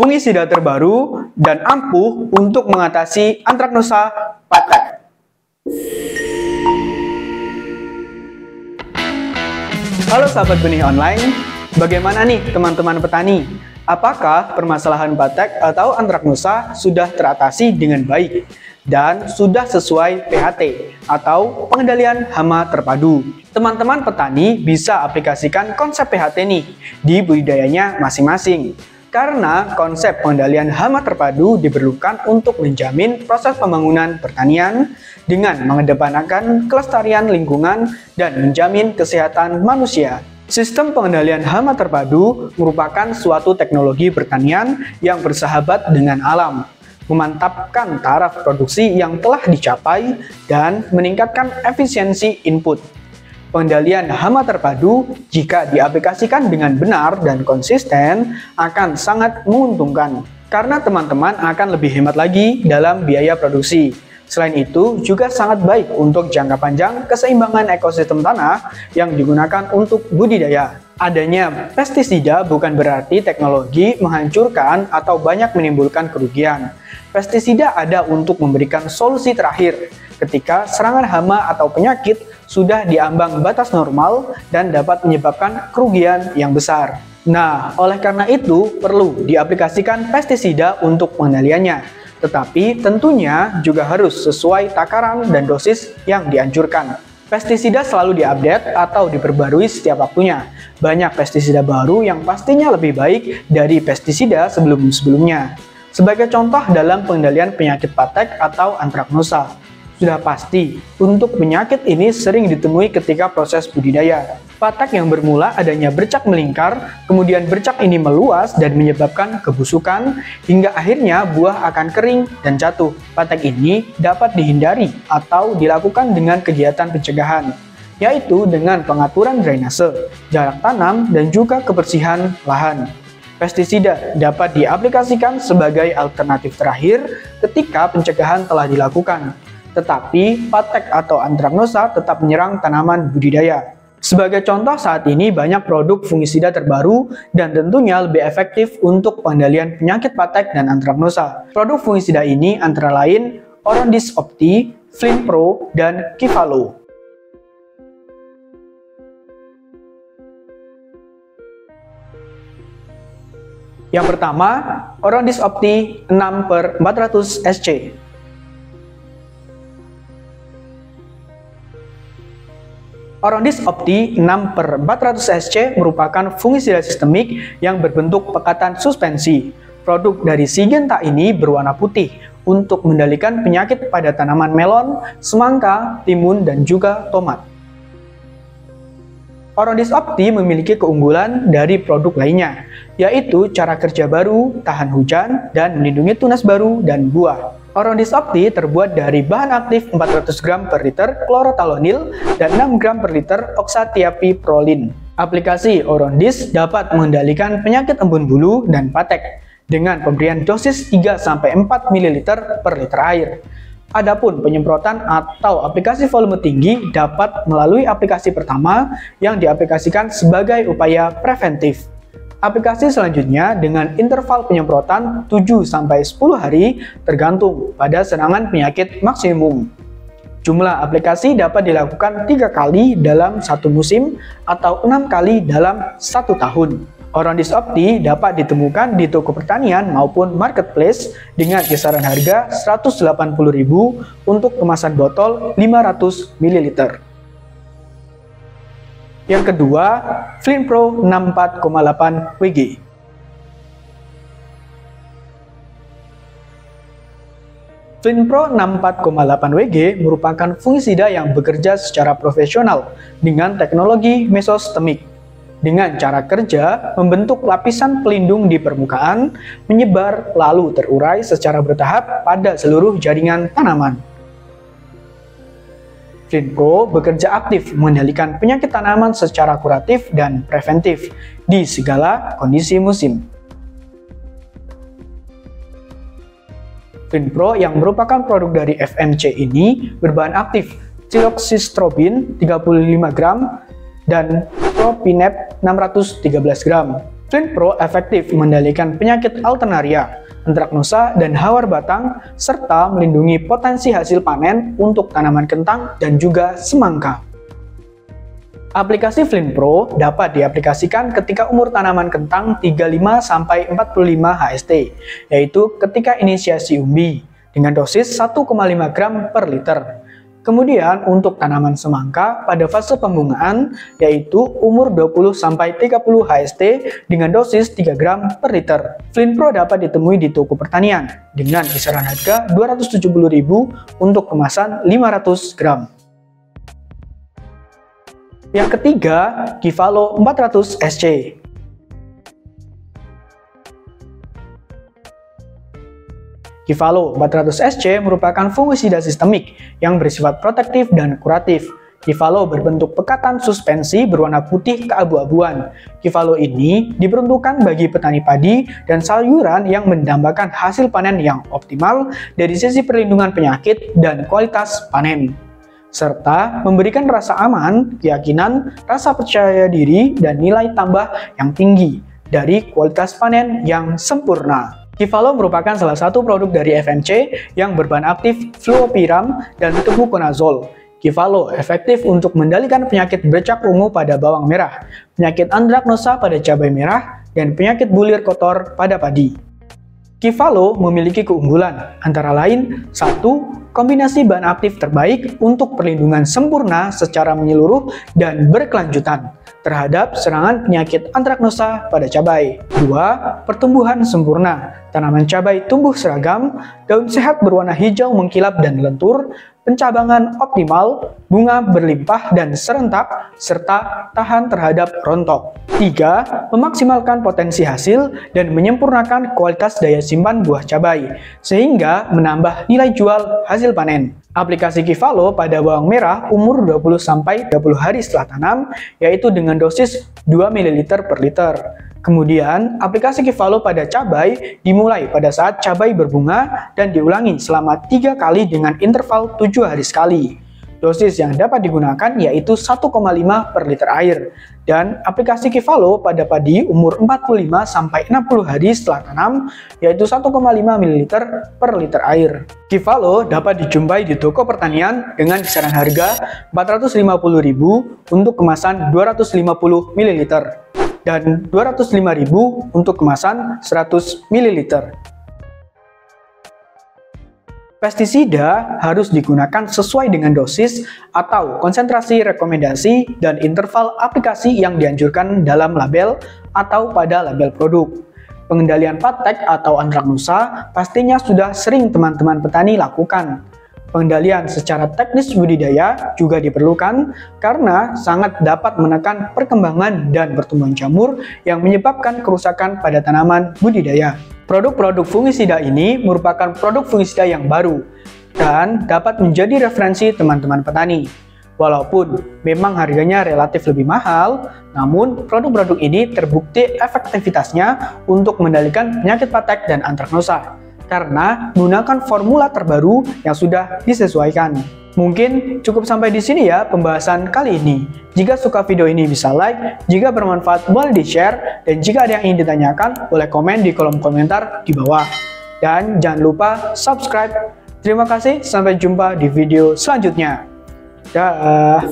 fungisida terbaru dan ampuh untuk mengatasi Anthracnosa patek. Halo sahabat benih online, bagaimana nih teman-teman petani? Apakah permasalahan patek atau Anthracnosa sudah teratasi dengan baik dan sudah sesuai PHT atau pengendalian hama terpadu? Teman-teman petani bisa aplikasikan konsep PHT nih di budidayanya masing-masing. Karena konsep pengendalian hama terpadu diperlukan untuk menjamin proses pembangunan pertanian dengan mengedepankan kelestarian lingkungan dan menjamin kesehatan manusia. Sistem pengendalian hama terpadu merupakan suatu teknologi pertanian yang bersahabat dengan alam, memantapkan taraf produksi yang telah dicapai, dan meningkatkan efisiensi input. Pengendalian hama terpadu jika diaplikasikan dengan benar dan konsisten akan sangat menguntungkan karena teman-teman akan lebih hemat lagi dalam biaya produksi. Selain itu juga sangat baik untuk jangka panjang keseimbangan ekosistem tanah yang digunakan untuk budidaya. Adanya pestisida bukan berarti teknologi menghancurkan atau banyak menimbulkan kerugian. Pestisida ada untuk memberikan solusi terakhir ketika serangan hama atau penyakit sudah diambang batas normal dan dapat menyebabkan kerugian yang besar. Nah, oleh karena itu perlu diaplikasikan pestisida untuk pengendaliannya. Tetapi tentunya juga harus sesuai takaran dan dosis yang dianjurkan. Pestisida selalu diupdate atau diperbarui setiap waktunya. Banyak pestisida baru yang pastinya lebih baik dari pestisida sebelum-sebelumnya. Sebagai contoh dalam pengendalian penyakit patek atau Anthracnosa, sudah pasti untuk penyakit ini sering ditemui ketika proses budidaya. Patek yang bermula adanya bercak melingkar, kemudian bercak ini meluas dan menyebabkan kebusukan, hingga akhirnya buah akan kering dan jatuh. Patek ini dapat dihindari atau dilakukan dengan kegiatan pencegahan, yaitu dengan pengaturan drainase, jarak tanam, dan juga kebersihan lahan. Pestisida dapat diaplikasikan sebagai alternatif terakhir ketika pencegahan telah dilakukan. Tetapi patek atau Anthracnosa tetap menyerang tanaman budidaya. Sebagai contoh, saat ini banyak produk fungisida terbaru dan tentunya lebih efektif untuk pengendalian penyakit patek dan Anthracnosa. Produk fungisida ini antara lain Orondis Opti, Flinpro, dan Kivalo. Yang pertama, Orondis Opti 6/400 SC. Orondis Opti 6/400 SC merupakan fungisida sistemik yang berbentuk pekatan suspensi. Produk dari Syngenta ini berwarna putih untuk mengendalikan penyakit pada tanaman melon, semangka, timun, dan juga tomat. Orondis Opti memiliki keunggulan dari produk lainnya, yaitu cara kerja baru, tahan hujan, dan melindungi tunas baru dan buah. Orondis Opti terbuat dari bahan aktif 400 gram per liter klorotalonil dan 6 gram per liter oxatiapiprolin. Aplikasi Orondis dapat mengendalikan penyakit embun bulu dan patek dengan pemberian dosis 3-4 ml per liter air. Adapun penyemprotan atau aplikasi volume tinggi dapat melalui aplikasi pertama yang diaplikasikan sebagai upaya preventif. Aplikasi selanjutnya dengan interval penyemprotan 7-10 hari tergantung pada serangan penyakit maksimum. Jumlah aplikasi dapat dilakukan 3 kali dalam satu musim atau 6 kali dalam 1 tahun. Orondis Opti dapat ditemukan di toko pertanian maupun marketplace dengan kisaran harga Rp180.000 untuk kemasan botol 500 ml. Yang kedua, Flinpro 64,8 WG. Flinpro 64,8 WG merupakan fungisida yang bekerja secara profesional dengan teknologi mesostemik. Dengan cara kerja, membentuk lapisan pelindung di permukaan, menyebar lalu terurai secara bertahap pada seluruh jaringan tanaman. Flinpro bekerja aktif mengendalikan penyakit tanaman secara kuratif dan preventif di segala kondisi musim. Flinpro yang merupakan produk dari FMC ini berbahan aktif Ciloxystrobin 35 gram dan Propinep 613 gram. Flint Pro efektif mengendalikan penyakit Alternaria, Antraknosa, dan hawar batang, serta melindungi potensi hasil panen untuk tanaman kentang dan juga semangka. Aplikasi Flint Pro dapat diaplikasikan ketika umur tanaman kentang 35–45 HST, yaitu ketika inisiasi umbi, dengan dosis 1,5 gram per liter. Kemudian untuk tanaman semangka pada fase pembungaan, yaitu umur 20–30 HST dengan dosis 3 gram per liter. Flint Pro dapat ditemui di toko pertanian dengan kisaran harga Rp270.000 untuk kemasan 500 gram. Yang ketiga, Givalo 400 SC. Givalo 400 SC merupakan fungisida sistemik yang bersifat protektif dan kuratif. Givalo berbentuk pekatan suspensi berwarna putih keabu-abuan. Givalo ini diperuntukkan bagi petani padi dan sayuran yang mendambakan hasil panen yang optimal dari sisi perlindungan penyakit dan kualitas panen, serta memberikan rasa aman, keyakinan, rasa percaya diri, dan nilai tambah yang tinggi dari kualitas panen yang sempurna. Givalo merupakan salah satu produk dari FMC yang berbahan aktif fluopiram dan tebuconazole. Givalo efektif untuk mengendalikan penyakit bercak ungu pada bawang merah, penyakit Antraknosa pada cabai merah, dan penyakit bulir kotor pada padi. Givalo memiliki keunggulan, antara lain 1. Kombinasi bahan aktif terbaik untuk perlindungan sempurna secara menyeluruh dan berkelanjutan terhadap serangan penyakit Antraknosa pada cabai. 2. Pertumbuhan sempurna. Tanaman cabai tumbuh seragam, daun sehat berwarna hijau mengkilap dan lentur, pencabangan optimal, bunga berlimpah dan serentak, serta tahan terhadap rontok. 3. Memaksimalkan potensi hasil dan menyempurnakan kualitas daya simpan buah cabai, sehingga menambah nilai jual hasil panen. Aplikasi Givalo pada bawang merah umur 20–30 hari setelah tanam, yaitu dengan dosis 2 ml per liter. Kemudian, aplikasi Givalo pada cabai dimulai pada saat cabai berbunga dan diulangi selama 3 kali dengan interval 7 hari sekali. Dosis yang dapat digunakan yaitu 1,5 per liter air. Dan aplikasi Givalo pada padi umur 45–60 hari setelah tanam yaitu 1,5 ml per liter air. Givalo dapat dijumpai di toko pertanian dengan kisaran harga Rp450.000 untuk kemasan 250 ml dan Rp205.000 untuk kemasan 100 ml. Pestisida harus digunakan sesuai dengan dosis atau konsentrasi rekomendasi dan interval aplikasi yang dianjurkan dalam label atau pada label produk. Pengendalian patek atau Antraknosa pastinya sudah sering teman-teman petani lakukan. Pengendalian secara teknis budidaya juga diperlukan karena sangat dapat menekan perkembangan dan pertumbuhan jamur yang menyebabkan kerusakan pada tanaman budidaya. Produk-produk fungisida ini merupakan produk fungisida yang baru dan dapat menjadi referensi teman-teman petani. Walaupun memang harganya relatif lebih mahal, namun produk-produk ini terbukti efektivitasnya untuk mengendalikan penyakit patek dan Antraknosa karena menggunakan formula terbaru yang sudah disesuaikan. Mungkin cukup sampai di sini ya pembahasan kali ini. Jika suka video ini bisa like, jika bermanfaat boleh di-share, dan jika ada yang ingin ditanyakan boleh komen di kolom komentar di bawah. Dan jangan lupa subscribe. Terima kasih, sampai jumpa di video selanjutnya. Dah.